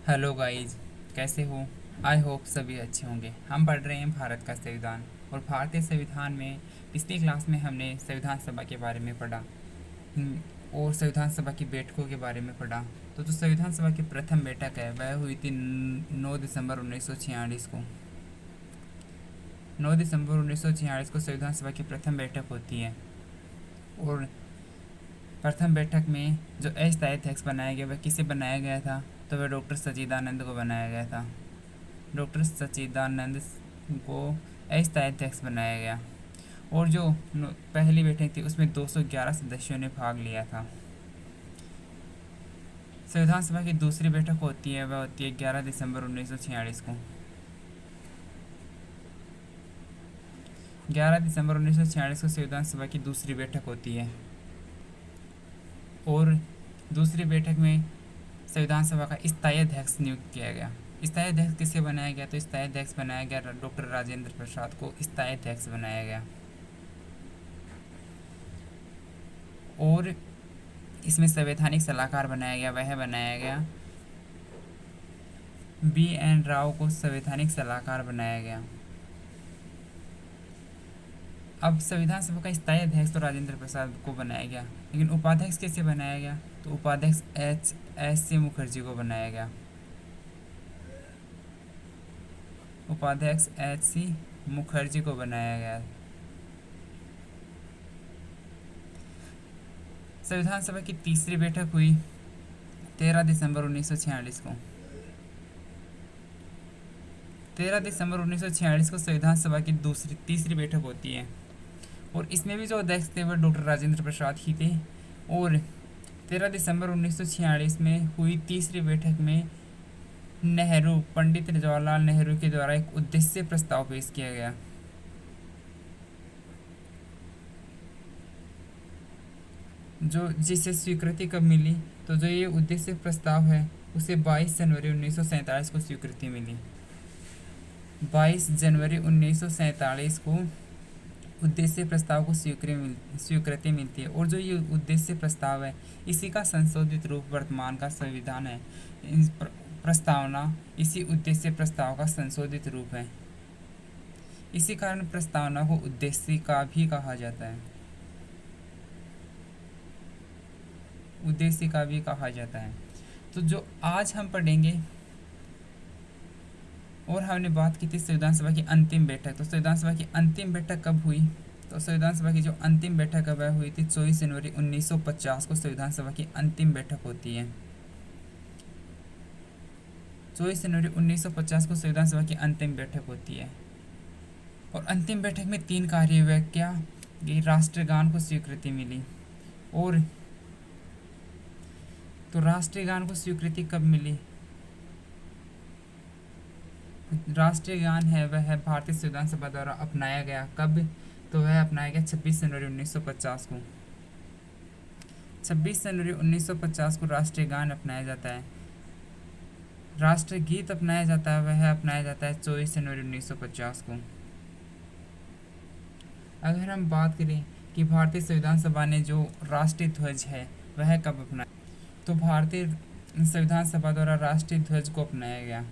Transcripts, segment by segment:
Hello guys, कैसे हो? I hope सभी अच्छे होंगे। हम पढ़ रहे हैं भारत का संविधान। और भारतीय संविधान में पिछली क्लास में हमने संविधान सभा के बारे में पढ़ा। और संविधान सभा की बैठकों के बारे में पढ़ा। तो जो संविधान सभा की प्रथम बैठक है वह हुई थी 9 दिसंबर 1946 को। 9 दिसंबर 1946 को संविधान सभा की प्रथम बैठक होती है। और प्रथम बैठक में जो अस्थायी अध्यक्ष बनाया गया वह किसे बनाया गया था? तो वह डॉक्टर सच्चिदानंद को बनाया गया था। डॉक्टर सच्चिदानंद को अस्थायी अध्यक्ष बनाया गया। और जो पहली बैठक थी उसमें 211 सदस्यों ने भाग लिया था। संविधान सभा की दूसरी बैठक होती है वह होती है 11 दिसंबर 1946 को। 11 दिसंबर 1946 को संविधान सभा की दूसरी बैठक होती है। और दूसरी बैठक में संविधान सभा का स्थायी अध्यक्ष नियुक्त किया गया। स्थायी अध्यक्ष किसे बनाया गया? तो स्थायी अध्यक्ष बनाया गया डॉक्टर राजेंद्र प्रसाद को स्थायी अध्यक्ष बनाया गया। और इसमें संवैधानिक सलाहकार बनाया गया, वह बनाया गया BN राव को संवैधानिक सलाहकार बनाया गया। अब संविधान सभा का स्थायी अध्यक्ष तो राजेंद्र प्रसाद को बनाया गया, लेकिन उपाध्यक्ष कैसे बनाया गया? तो उपाध्यक्ष HSC मुखर्जी को बनाया गया। उपाध्यक्ष HC मुखर्जी को बनाया गया। संविधान सभा की तीसरी बैठक हुई 13 दिसंबर 1946 को। 13 दिसंबर 1946 को संविधान सभा की तीसरी बैठक होती है। और इसमें भी जो अध्यक्ष थे वह डॉक्टर राजेंद्र प्रसाद ही थे। और 13 दिसंबर 1946 में हुई तीसरी बैठक में पंडित जवाहरलाल नेहरू के द्वारा एक उद्देश्य प्रस्ताव पेश किया गया। जो जिसे स्वीकृति कब मिली? तो जो ये उद्देश्य प्रस्ताव है उसे 22 जनवरी 1947 को स्वीकृति मिली। 22 जनवरी 1947 को उद्देश्य प्रस्ताव को स्वीकृति मिलती है। और जो ये उद्देश्य प्रस्ताव है इसी का संशोधित रूप वर्तमान का संविधान है। प्रस्तावना इसी उद्देश्य प्रस्ताव का संशोधित रूप है। इसी कारण प्रस्तावना को उद्देश्य का भी कहा जाता है। उद्देश्य का भी कहा जाता है। तो जो आज हम पढ़ेंगे, और हमने बात की थी संविधान सभा की अंतिम बैठक। तो संविधान सभा की अंतिम बैठक कब हुई? तो संविधान सभा की जो अंतिम बैठक है वह हुई थी 24 जनवरी 1950 को संविधान सभा की अंतिम बैठक होती है। 24 जनवरी 1950 को संविधान सभा की अंतिम बैठक होती है। और अंतिम बैठक में 3 कार्य हुए। क्या? ये राष्ट्रगान को स्वीकृति मिली। और तो राष्ट्रीय गान को स्वीकृति कब मिली? राष्ट्रीय गान है वह भारतीय संविधान सभा द्वारा अपनाया गया। कब? तो वह अपनाया गया 26 जनवरी 1950 को। 26 जनवरी 1950 को राष्ट्रीय गान अपनाया जाता है। राष्ट्रीय गीत अपनाया जाता है, वह अपनाया जाता है 24 जनवरी 1950 को। अगर हम बात करें कि भारतीय संविधान सभा ने जो राष्ट्रीय ध्वज है वह कब अपनाया, तो भारतीय संविधान सभा द्वारा राष्ट्रीय ध्वज को अपनाया गया।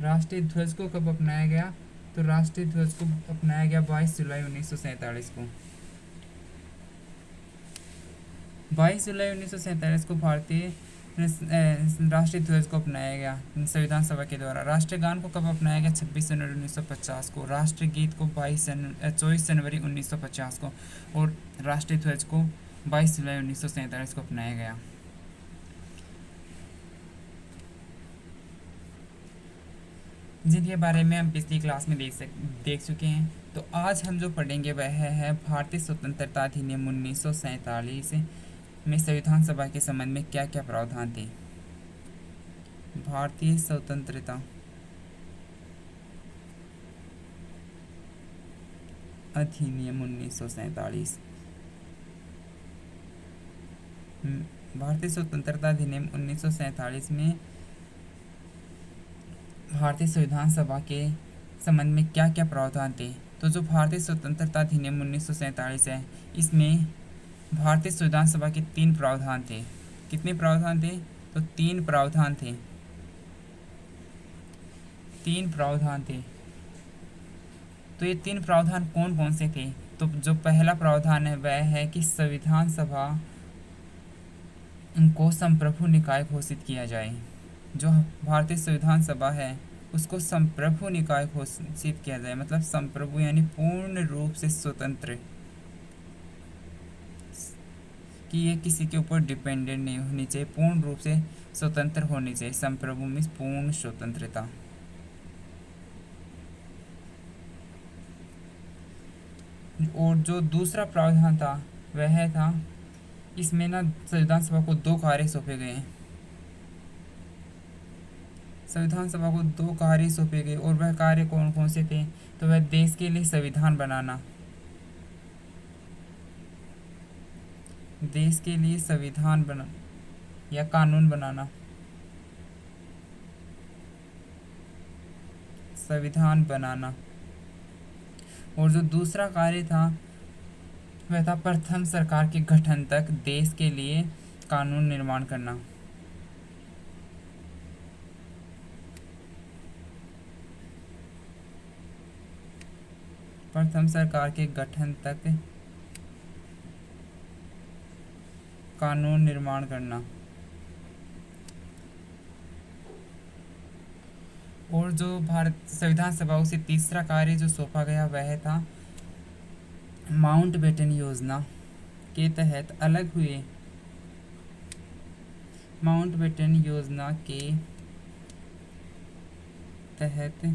राष्ट्रीय ध्वज को कब अपनाया गया? तो राष्ट्रीय ध्वज को अपनाया गया 22 जुलाई 1947 को। 22 जुलाई 1947 को भारतीय राष्ट्रीय ध्वज को अपनाया गया संविधान सभा के द्वारा। राष्ट्रीय गान को कब अपनाया गया? 26 जनवरी 1950 को। राष्ट्रीय गीत को 24 जनवरी 1950 को। और राष्ट्रीय ध्वज को 22 जुलाई 1947 को अपनाया गया। जिनके बारे में हम पिछली क्लास में देख चुके हैं। तो आज हम जो पढ़ेंगे वह है भारतीय स्वतंत्रता अधिनियम 1947 में संविधान सभा के संबंध में क्या क्या प्रावधान थे। भारतीय स्वतंत्रता अधिनियम 1947। भारतीय स्वतंत्रता अधिनियम 1947 में भारतीय संविधान सभा के संबंध में क्या क्या प्रावधान थे। तो जो भारतीय स्वतंत्रता अधिनियम 1947 है इसमें भारतीय संविधान सभा के 3 प्रावधान थे। कितने प्रावधान थे? तो तीन प्रावधान थे। तो ये तीन प्रावधान कौन कौन से थे? तो जो पहला प्रावधान है वह है कि संविधान सभा को संप्रभु निकाय घोषित किया जाए। जो भारतीय संविधान सभा है उसको संप्रभु निकाय घोषित किया जाए, मतलब संप्रभु यानी पूर्ण रूप से स्वतंत्र, कि ये किसी के ऊपर डिपेंडेंट नहीं होनी चाहिए, पूर्ण रूप से स्वतंत्र होनी चाहिए। संप्रभु में पूर्ण स्वतंत्रता। और जो दूसरा प्रावधान था वह था, इसमें ना संविधान सभा को दो कार्य सौंपे गए हैं। संविधान सभा को दो कार्य सौंपे गए, और वह कार्य कौन कौन से थे? तो वह देश के लिए संविधान बनाना, देश के लिए संविधान बना या कानून बनाना, संविधान बनाना। और जो दूसरा कार्य था वह था प्रथम सरकार के गठन तक देश के लिए कानून निर्माण करना। प्रथम सरकार के गठन तक कानून निर्माण करना। और जो भारत संविधान सभा उसे तीसरा कार्य जो सौंपा गया वह था माउंटबेटन योजना के तहत अलग हुए, माउंटबेटन योजना के तहत,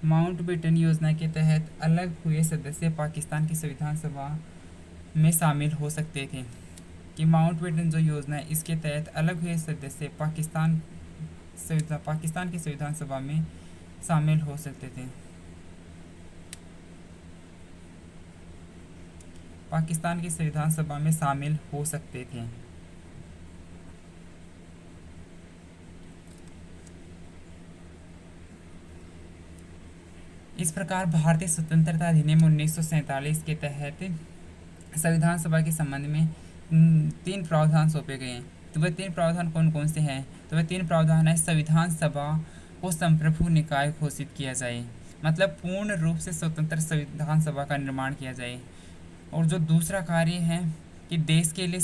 माउंटबेटन योजना के तहत अलग हुए सदस्य पाकिस्तान की संविधान सभा में शामिल हो सकते थे। कि माउंटबेटन जो योजना है इसके तहत अलग हुए सदस्य पाकिस्तान की संविधान सभा में शामिल हो सकते थे। पाकिस्तान की संविधान सभा में शामिल हो सकते थे। इस प्रकार भारतीय स्वतंत्रता अधिनियम 1947 के तहत संविधान सभा के संबंध में तीन प्रावधान सौंपे गए हैं। तो वह तीन प्रावधान कौन कौन से हैं? तो वह तीन प्रावधान है, संविधान सभा को संप्रभु निकाय घोषित किया जाए, मतलब पूर्ण रूप से स्वतंत्र संविधान सभा का निर्माण किया जाए। और जो दूसरा कार्य है कि देश के लिए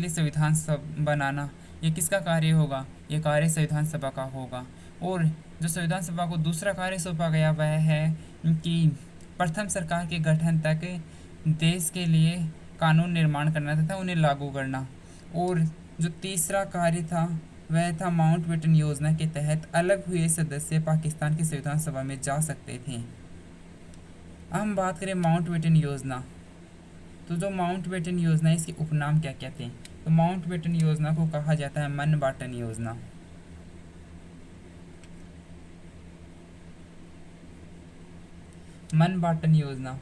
संविधान बनाना, ये किसका कार्य होगा? ये कार्य संविधान सभा का होगा। और जो संविधान सभा को दूसरा कार्य सौंपा गया वह है कि प्रथम सरकार के गठन तक देश के लिए कानून निर्माण करना तथा उन्हें लागू करना। और जो तीसरा कार्य था वह था माउंटबेटन योजना के तहत अलग हुए सदस्य पाकिस्तान की संविधान सभा में जा सकते थे। हम बात करें माउंटबेटन योजना, तो जो माउंटबेटन योजना है इसके उपनाम क्या क्या थे? तो माउंटबेटन योजना को कहा जाता है मनबाटन योजना। मनबाटन योजना,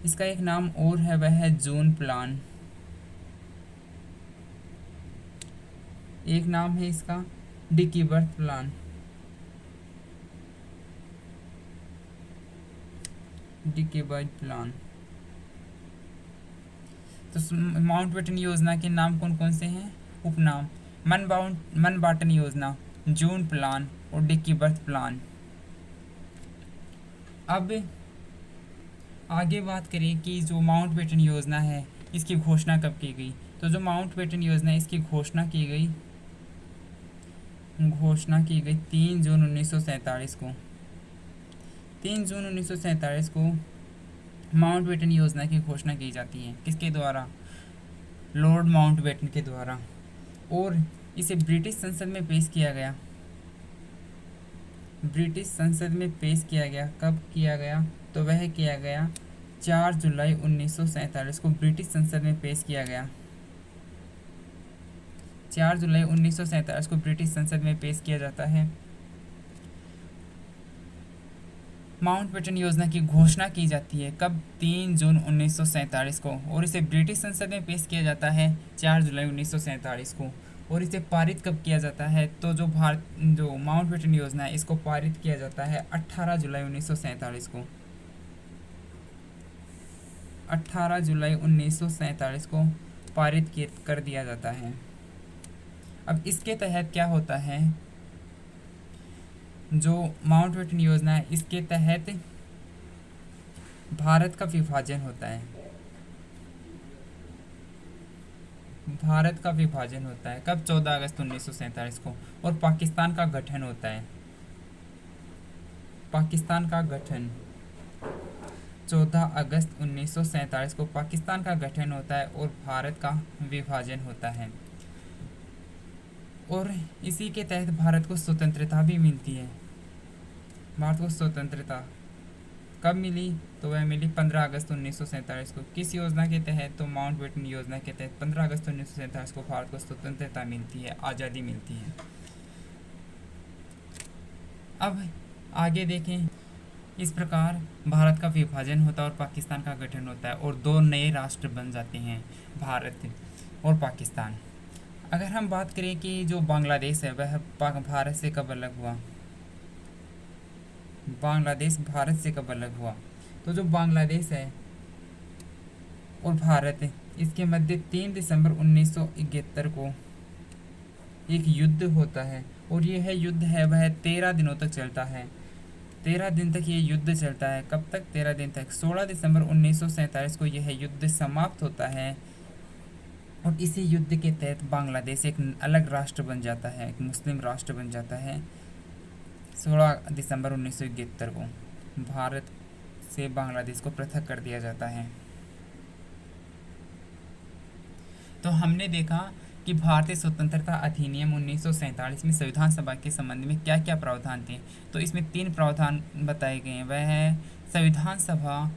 इसका एक नाम और है वह है जून प्लान। एक नाम है इसका Dickie Bird Plan. Dickie Bird Plan. तो माउंटबेटन योजना के नाम कौन कौन से हैं? उपनाम मनबाटन योजना, जून प्लान और डिकी बर्थ प्लान। अब आगे बात करें कि जो माउंटबेटन योजना है इसकी घोषणा कब की गई? तो जो माउंटबेटन योजना है इसकी घोषणा की गई 3 जून 1947 को। 3 जून 1947 को माउंटबेटन योजना की घोषणा की जाती है। किसके द्वारा? लॉर्ड माउंटबेटन के द्वारा। और इसे ब्रिटिश संसद में पेश किया गया। ब्रिटिश संसद में पेश किया गया। कब किया गया? तो वह किया गया 4 जुलाई 1947 को ब्रिटिश संसद में पेश किया गया। 4 जुलाई 1947 को ब्रिटिश संसद में पेश किया जाता है। माउंटबेटन योजना की घोषणा की जाती है कब? 3 जून 1947 को। और इसे ब्रिटिश संसद में पेश किया जाता है 4 जुलाई 1947 को। और इसे पारित कब किया जाता है? तो जो माउंटबेटन योजना है इसको पारित किया जाता है 18 जुलाई 1947 को। 18 जुलाई 1947 को पारित कर दिया जाता है। अब इसके तहत क्या होता है, जो माउंटबेटन योजना है इसके तहत भारत का विभाजन होता है। भारत का विभाजन होता है कब? 14 अगस्त 1947 को। और पाकिस्तान का गठन होता है। पाकिस्तान का गठन 14 अगस्त 1947 को पाकिस्तान का गठन होता है और भारत का विभाजन होता है। और इसी के तहत भारत को स्वतंत्रता भी मिलती है। भारत को स्वतंत्रता कब मिली? तो वह मिली 15 अगस्त 1947 को। किस योजना के तहत? तो माउंटबेटन योजना के तहत 15 अगस्त 1947 को भारत को स्वतंत्रता मिलती है, आज़ादी मिलती है। अब आगे देखें, इस प्रकार भारत का विभाजन होता है और पाकिस्तान का गठन होता है और दो नए राष्ट्र बन जाते हैं, भारत और पाकिस्तान। अगर हम बात करें कि जो बांग्लादेश है वह भारत से कब अलग हुआ, बांग्लादेश भारत से कब अलग हुआ, तो जो बांग्लादेश है और भारत है इसके मध्य 3 दिसंबर 1971 को एक युद्ध होता है और यह युद्ध है वह 13 दिनों तक चलता है। 13 दिन तक ये युद्ध चलता है। कब तक? 13 दिन तक। 16 दिसंबर 1947 को यह युद्ध समाप्त होता है और इसी युद्ध के तहत बांग्लादेश एक अलग राष्ट्र बन जाता है, एक मुस्लिम राष्ट्र बन जाता है। 16 दिसंबर 1971 को भारत से बांग्लादेश को पृथक कर दिया जाता है। तो हमने देखा कि भारतीय स्वतंत्रता अधिनियम 1947 में संविधान सभा के संबंध में क्या क्या प्रावधान थे। तो इसमें 3 प्रावधान बताए गए हैं। वह है संविधान सभा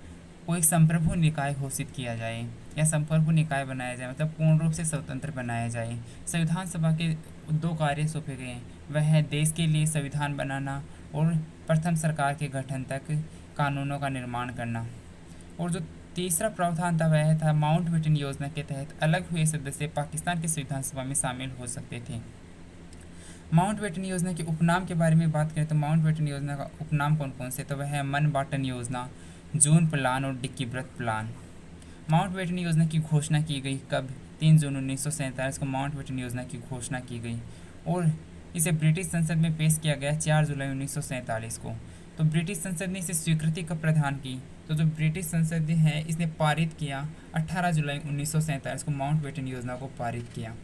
को एक संप्रभु निकाय घोषित किया जाए या संप्रभु निकाय बनाया जाए, मतलब पूर्ण रूप से स्वतंत्र बनाया जाए। संविधान सभा के 2 कार्य सौंपे गए हैं, वह है देश के लिए संविधान बनाना और प्रथम सरकार के गठन तक कानूनों का निर्माण करना। और जो तीसरा प्रावधान था वह था माउंटबेटन योजना के तहत अलग हुए सदस्य पाकिस्तान की संविधान सभा में शामिल हो सकते थे। माउंटबेटन योजना के उपनाम के बारे में बात करें तो माउंटबेटन योजना का उपनाम कौन कौन से? तो वह है मन बाटन योजना, जून प्लान और डिक्की व्रत प्लान। माउंटबेटन योजना की घोषणा की गई कब? 3 जून 1947 को माउंटबेटन योजना की घोषणा की गई और इसे ब्रिटिश संसद में पेश किया गया 4 जुलाई 1947 को। तो ब्रिटिश संसद ने इसे स्वीकृति कब प्रदान की? तो जो ब्रिटिश संसद है इसने पारित किया 18 जुलाई 1947 को माउंटबेटन योजना को पारित किया।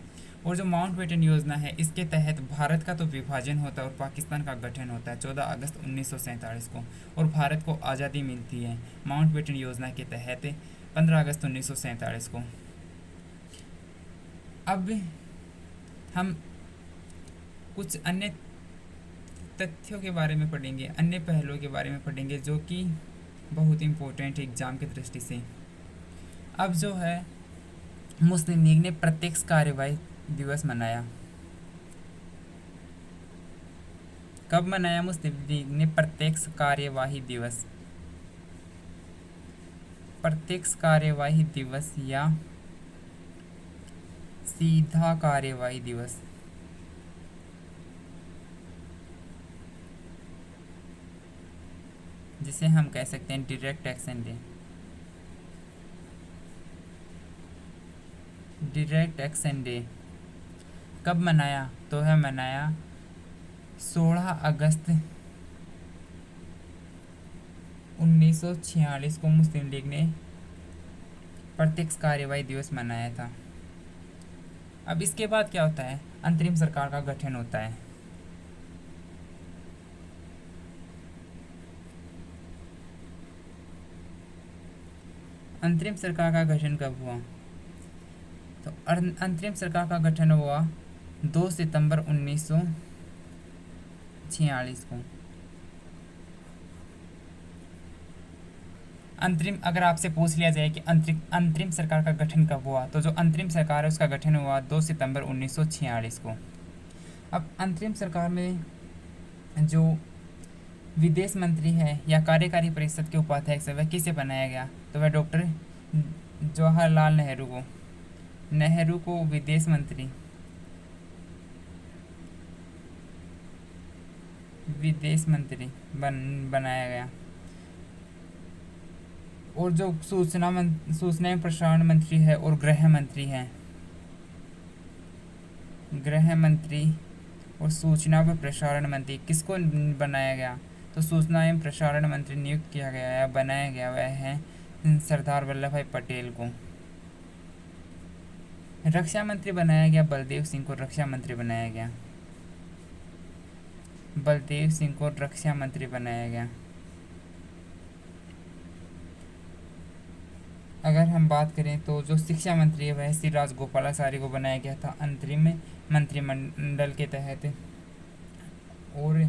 और जो माउंटबेटन योजना है इसके तहत भारत का तो विभाजन होता है और पाकिस्तान का गठन होता है 14 अगस्त 1947 को और भारत को आज़ादी मिलती है माउंटबेटन योजना के तहत 15 अगस्त 1947 को। अब हम कुछ अन्य तथ्यों के बारे में पढ़ेंगे, अन्य पहलुओं के बारे में पढ़ेंगे जो कि बहुत इम्पोर्टेंट है एग्जाम की दृष्टि से। अब जो है मुस्लिम लीग ने प्रत्यक्ष कार्यवाही दिवस मनाया। कब मनाया मुस्लिम लीग ने प्रत्यक्ष कार्यवाही दिवस? प्रत्यक्ष कार्यवाही दिवस या सीधा कार्यवाही दिवस, जिसे हम कह सकते हैं direct action day. Direct action day कब मनाया? तो है मनाया 16 अगस्त 1946 को मुस्लिम लीग ने प्रत्यक्ष कार्यवाही दिवस मनाया था। अब इसके बाद क्या होता है? अंतरिम सरकार का गठन होता है। अंतरिम सरकार का गठन कब हुआ? तो अंतरिम सरकार का गठन हुआ 2 सितंबर 1946 को। अगर आपसे पूछ लिया जाए कि अंतरिम सरकार का गठन कब हुआ, तो जो अंतरिम सरकार है उसका गठन हुआ 2 सितंबर 1946 को। अब अंतरिम सरकार में जो विदेश मंत्री है या कार्यकारी परिषद के उपाध्यक्ष है वह किसे बनाया गया? तो वह डॉक्टर जवाहरलाल नेहरू को विदेश मंत्री बनाया गया। और जो सूचना एवं प्रसारण मंत्री है और गृह मंत्री हैं गृह मंत्री और सूचना व प्रसारण मंत्री किसको बनाया गया? तो सूचना एवं प्रसारण मंत्री नियुक्त किया गया या बनाया गया वह है सरदार वल्लभ भाई पटेल को। रक्षा मंत्री बनाया गया बलदेव सिंह को, रक्षा मंत्री बनाया गया, बलदेव सिंह को रक्षा मंत्री बनाया गया। अगर हम बात करें तो जो शिक्षा मंत्री है वह श्री राजगोपालाचारी को बनाया गया था अंतरिम मंत्रिमंडल के तहत। और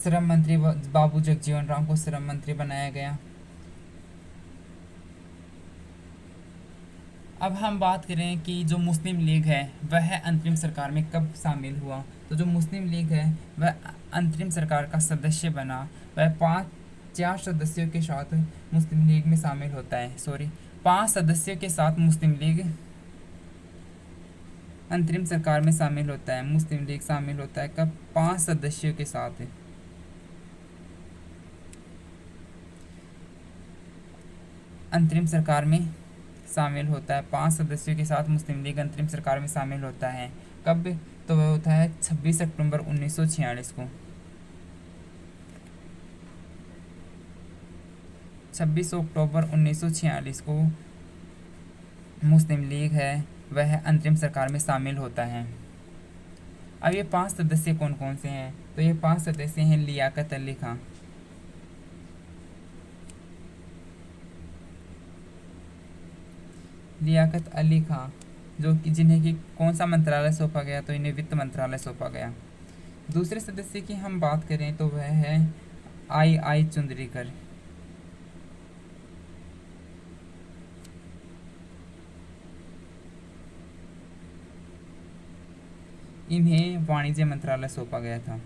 श्रम मंत्री बाबू जगजीवन राम को श्रम मंत्री बनाया गया। अब हम बात करें कि जो मुस्लिम लीग है वह अंतरिम सरकार में कब शामिल हुआ? तो जो मुस्लिम लीग है वह अंतरिम सरकार का सदस्य बना, वह 4 सदस्यों के साथ मुस्लिम लीग में शामिल होता है। 5 सदस्यों के साथ मुस्लिम लीग अंतरिम सरकार में शामिल होता है। मुस्लिम लीग शामिल होता है कब? 5 सदस्यों के साथ। अंतरिम सरकार में शामिल होता है 5 सदस्यों के साथ मुस्लिम लीग अंतरिम सरकार में शामिल होता है कब? तो वह होता है 26 अक्टूबर 1946 को। 26 अक्टूबर 1946 को मुस्लिम लीग है वह अंतरिम सरकार में शामिल होता है। अब ये 5 सदस्य कौन कौन से हैं? तो ये 5 सदस्य हैं लियाकत अली खां, लियाकत अली खां जो कि जिन्हें कि कौन सा मंत्रालय सौंपा गया? तो इन्हें वित्त मंत्रालय सौंपा गया। दूसरे सदस्य की हम बात करें तो वह है आई चुंदरीकर, इन्हें वाणिज्य मंत्रालय सौंपा गया था।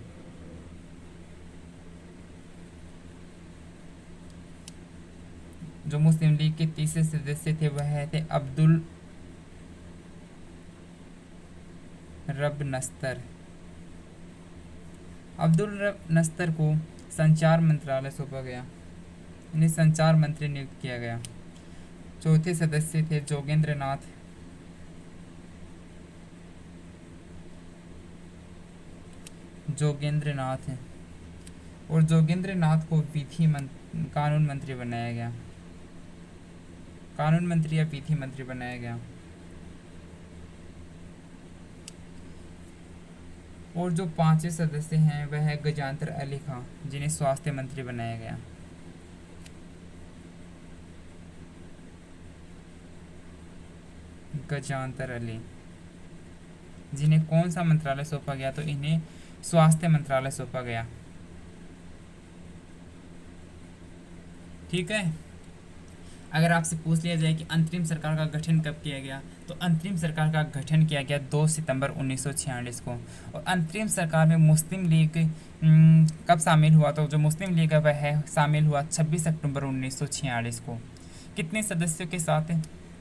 जो मुस्लिम लीग के तीसरे सदस्य थे वह थे अब्दुल रब नस्तर। अब्दुल रब नस्तर को संचार मंत्रालय सौंपा गया, इन्हें संचार मंत्री नियुक्त किया गया। चौथे सदस्य थे जोगेंद्र नाथ, और जोगेंद्र नाथ को कानून मंत्री बनाया गया, कानून मंत्री या विधि मंत्री बनाया गया। और जो 5वें सदस्य हैं वह है गजांतर अली खां जिन्हें स्वास्थ्य मंत्री बनाया गया। गजांतर अली जिन्हें कौन सा मंत्रालय सौंपा गया? तो इन्हें स्वास्थ्य मंत्रालय सौंपा गया। ठीक है। अगर आपसे पूछ लिया जाए कि अंतरिम सरकार का गठन कब किया गया, तो अंतरिम सरकार का गठन किया गया 2 सितंबर 1946 को। और अंतरिम सरकार में मुस्लिम लीग कब शामिल हुआ? तो जो मुस्लिम लीग है वह शामिल हुआ 26 अक्टूबर 1946 को। कितने सदस्यों के साथ?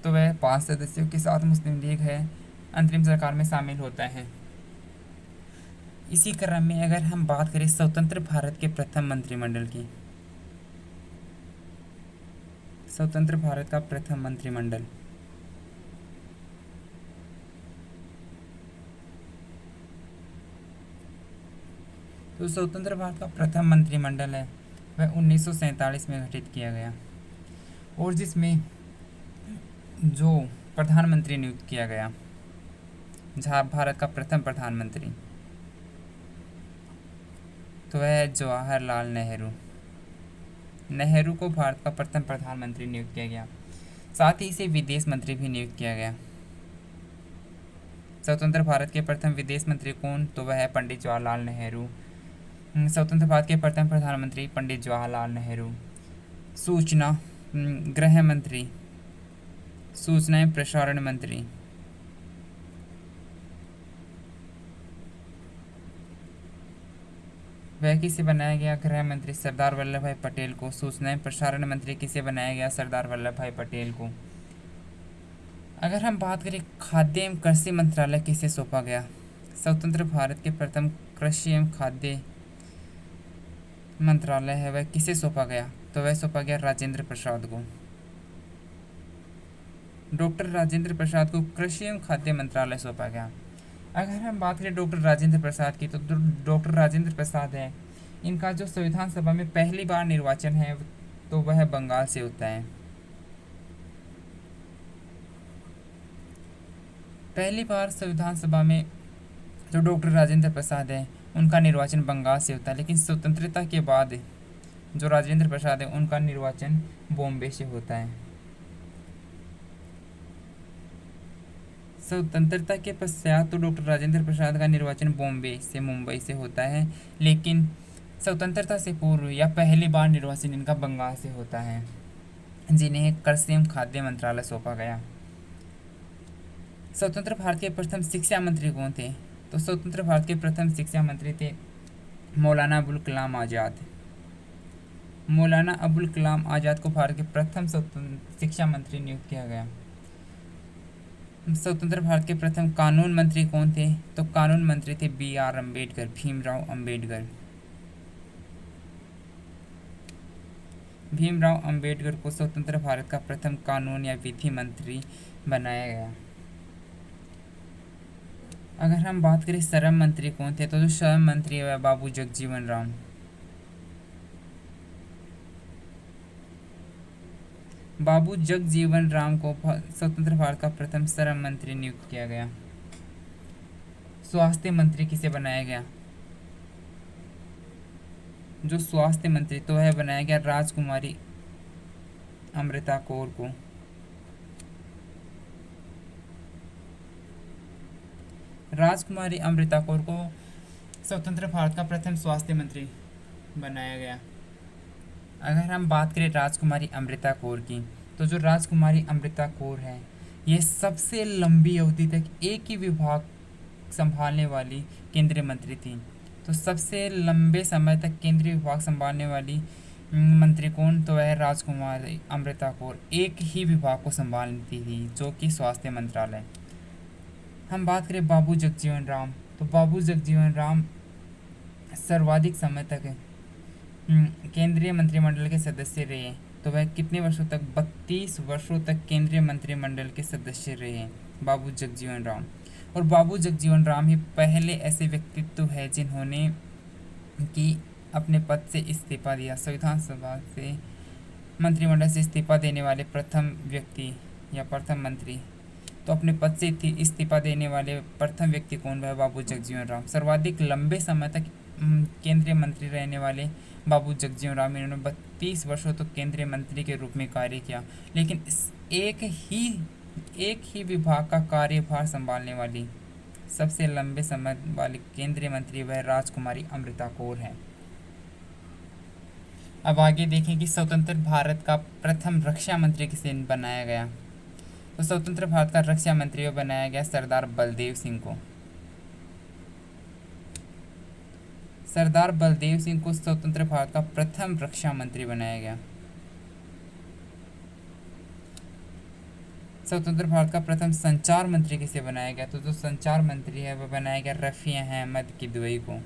तो वह 5 सदस्यों के साथ मुस्लिम लीग है अंतरिम सरकार में शामिल होता है। इसी क्रम में अगर हम बात करें स्वतंत्र भारत के प्रथम मंत्रिमंडल की, स्वतंत्र भारत का प्रथम मंत्रिमंडल, तो स्वतंत्र भारत का प्रथम मंत्रिमंडल है वह 1947 में गठित किया गया, और जिसमें जो प्रधानमंत्री नियुक्त किया गया, भारत का प्रथम प्रधानमंत्री, तो वह है जवाहरलाल नेहरू को भारत का प्रथम प्रधानमंत्री नियुक्त किया गया। साथ ही इसे विदेश मंत्री भी नियुक्त किया गया। स्वतंत्र भारत के प्रथम विदेश मंत्री कौन? तो वह है पंडित जवाहरलाल नेहरू। स्वतंत्र भारत के प्रथम प्रधानमंत्री पंडित जवाहरलाल नेहरू। सूचना गृह मंत्री, सूचना एवं प्रसारण मंत्री, वह किसे बनाया गया? गृह मंत्री सरदार वल्लभ भाई पटेल को। सूचना एवं प्रसारण मंत्री किसे बनाया गया? सरदार वल्लभ भाई पटेल को। अगर हम बात करें खाद्य एवं कृषि मंत्रालय किसे सौंपा गया? स्वतंत्र भारत के प्रथम कृषि एवं खाद्य मंत्रालय है वह किसे सौंपा गया? तो वह सौंपा गया राजेंद्र प्रसाद को। डॉक्टर राजेंद्र प्रसाद को कृषि एवं खाद्य मंत्रालय सौंपा गया। अगर हम बात करें डॉक्टर राजेंद्र प्रसाद की, तो डॉक्टर राजेंद्र प्रसाद है, इनका जो संविधान सभा में पहली बार निर्वाचन है तो वह बंगाल से होता है। पहली बार संविधान सभा में जो डॉक्टर राजेंद्र प्रसाद है उनका निर्वाचन बंगाल से होता है, लेकिन स्वतंत्रता के बाद जो राजेंद्र प्रसाद है उनका निर्वाचन बॉम्बे से होता है। स्वतंत्रता के पश्चात तो डॉक्टर राजेंद्र प्रसाद का निर्वाचन बॉम्बे से मुंबई से होता है, लेकिन स्वतंत्रता से पूर्व या पहली बार निर्वाचन इनका बंगाल से होता है, जिन्हें कृषि एवं खाद्य मंत्रालय सौंपा गया। स्वतंत्र भारत के प्रथम शिक्षा मंत्री कौन थे? तो स्वतंत्र भारत के प्रथम शिक्षा मंत्री थे मौलाना अबुल कलाम आज़ाद। मौलाना अबुल कलाम आज़ाद को भारत के प्रथम शिक्षा मंत्री नियुक्त किया गया। स्वतंत्र भारत के प्रथम कानून मंत्री कौन थे? तो कानून मंत्री थे BR अम्बेडकर, भीमराव अम्बेडकर। भीमराव अम्बेडकर को स्वतंत्र भारत का प्रथम कानून या विधि मंत्री बनाया गया। अगर हम बात करें श्रम मंत्री कौन थे, तो जो श्रम मंत्री है बाबू जगजीवन राम। बाबू जगजीवन राम को स्वतंत्र भारत का प्रथम श्रम मंत्री नियुक्त किया गया। स्वास्थ्य मंत्री किसे बनाया गया? जो स्वास्थ्य मंत्री तो है बनाया गया राजकुमारी अमृता कौर को। राजकुमारी अमृता कौर को स्वतंत्र भारत का प्रथम स्वास्थ्य मंत्री बनाया गया। अगर हम बात करें राजकुमारी अमृता कौर की, तो जो राजकुमारी अमृता कौर है ये सबसे लंबी अवधि तक एक ही विभाग संभालने वाली केंद्रीय मंत्री थी। तो सबसे लंबे समय तक केंद्रीय विभाग संभालने वाली मंत्री कौन? तो वह राजकुमारी अमृता कौर एक ही विभाग को संभालती थी, जो कि स्वास्थ्य मंत्रालय। हम बात करें बाबू जगजीवन राम, तो बाबू जगजीवन राम सर्वाधिक समय तक केंद्रीय मंत्रिमंडल के सदस्य रहे। तो वह कितने वर्षों तक? 32 वर्षों तक केंद्रीय मंत्रिमंडल के सदस्य रहे बाबू जगजीवन राम। और बाबू जगजीवन राम ही पहले ऐसे व्यक्तित्व है जिन्होंने कि अपने पद से इस्तीफा दिया। संविधान सभा से मंत्रिमंडल से इस्तीफा देने वाले प्रथम व्यक्ति या प्रथम मंत्री, तो अपने पद से इस्तीफा देने वाले प्रथम व्यक्ति कौन? वह बाबू जगजीवन राम। सर्वाधिक लंबे समय तक केंद्रीय मंत्री रहने वाले बाबू जगजीवन राम, इन्होंने 32 वर्षों तक केंद्रीय मंत्री के रूप में कार्य किया, लेकिन एक ही विभाग का कार्यभार संभालने वाली सबसे लंबे समय वाली केंद्रीय मंत्री वह राजकुमारी अमृता कौर है। अब आगे देखें कि स्वतंत्र भारत का प्रथम रक्षा मंत्री किसे बनाया गया। तो स्वतंत्र भारत का रक्षा मंत्री बनाया गया सरदार बलदेव सिंह को। सरदार बलदेव सिंह को स्वतंत्र भारत का प्रथम रक्षा मंत्री बनाया गया। स्वतंत्र भारत का प्रथम संचार मंत्री किसे बनाया गया? तो जो संचार मंत्री है वह बनाया गया रफ़ी अहमद किदवई को।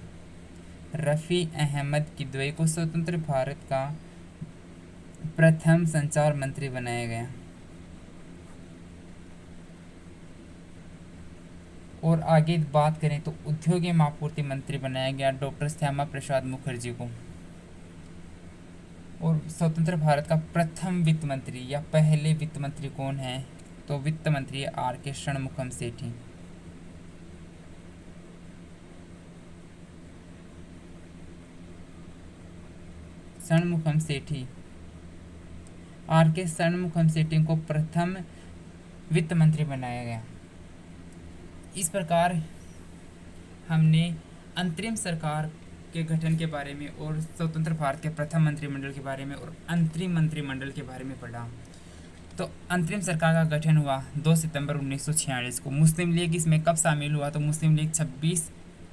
रफ़ी अहमद किदवई को स्वतंत्र भारत का प्रथम संचार मंत्री बनाया गया। और आगे बात करें तो उद्योग एवं आपूर्ति मंत्री बनाया गया डॉक्टर श्यामा प्रसाद मुखर्जी को। और स्वतंत्र भारत का प्रथम वित्त मंत्री या पहले वित्त मंत्री कौन है? तो वित्त मंत्री R.K. षणमुखम सेठी। षणमुखम सेठी, R.K. षणमुखम सेठी को प्रथम वित्त मंत्री बनाया गया। इस प्रकार हमने अंतरिम सरकार के गठन के बारे में और स्वतंत्र भारत के प्रथम मंत्रिमंडल के बारे में और अंतरिम मंत्रिमंडल के बारे में पढ़ा। तो अंतरिम सरकार का गठन हुआ 2 सितंबर 1946 को। मुस्लिम लीग इसमें कब शामिल हुआ? तो मुस्लिम लीग 26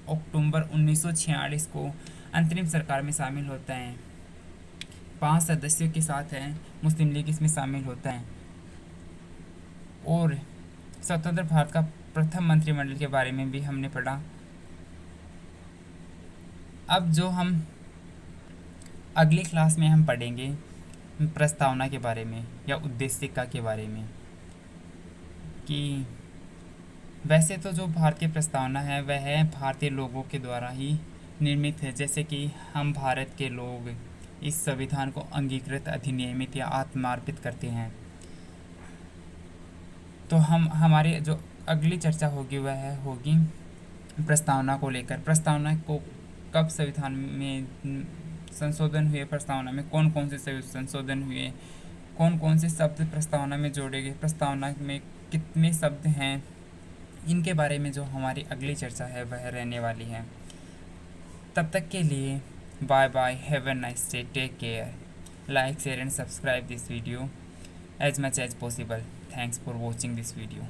अक्टूबर 1946 को अंतरिम सरकार में शामिल होता है। 5 सदस्यों के साथ है मुस्लिम लीग इसमें शामिल होता है। और स्वतंत्र भारत का प्रथम मंत्रिमंडल के बारे में भी हमने पढ़ा। अब जो हम अगली क्लास में हम पढ़ेंगे प्रस्तावना के बारे में या उद्देशिका के बारे में, कि वैसे तो जो भारतीय प्रस्तावना है वह भारतीय लोगों के द्वारा ही निर्मित है, जैसे कि हम भारत के लोग इस संविधान को अंगीकृत, अधिनियमित या आत्मार्पित करते हैं। तो हम हमारी जो अगली चर्चा होगी वह होगी प्रस्तावना को लेकर। प्रस्तावना को कब संविधान में संशोधन हुए, प्रस्तावना में कौन कौन से संशोधन हुए, कौन कौन से शब्द प्रस्तावना में जोड़े गए, प्रस्तावना में कितने शब्द हैं, इनके बारे में जो हमारी अगली चर्चा है वह रहने वाली है। तब तक के लिए bye bye, have a nice day, take care, like, share and subscribe this video as much as possible. Thanks for watching this video.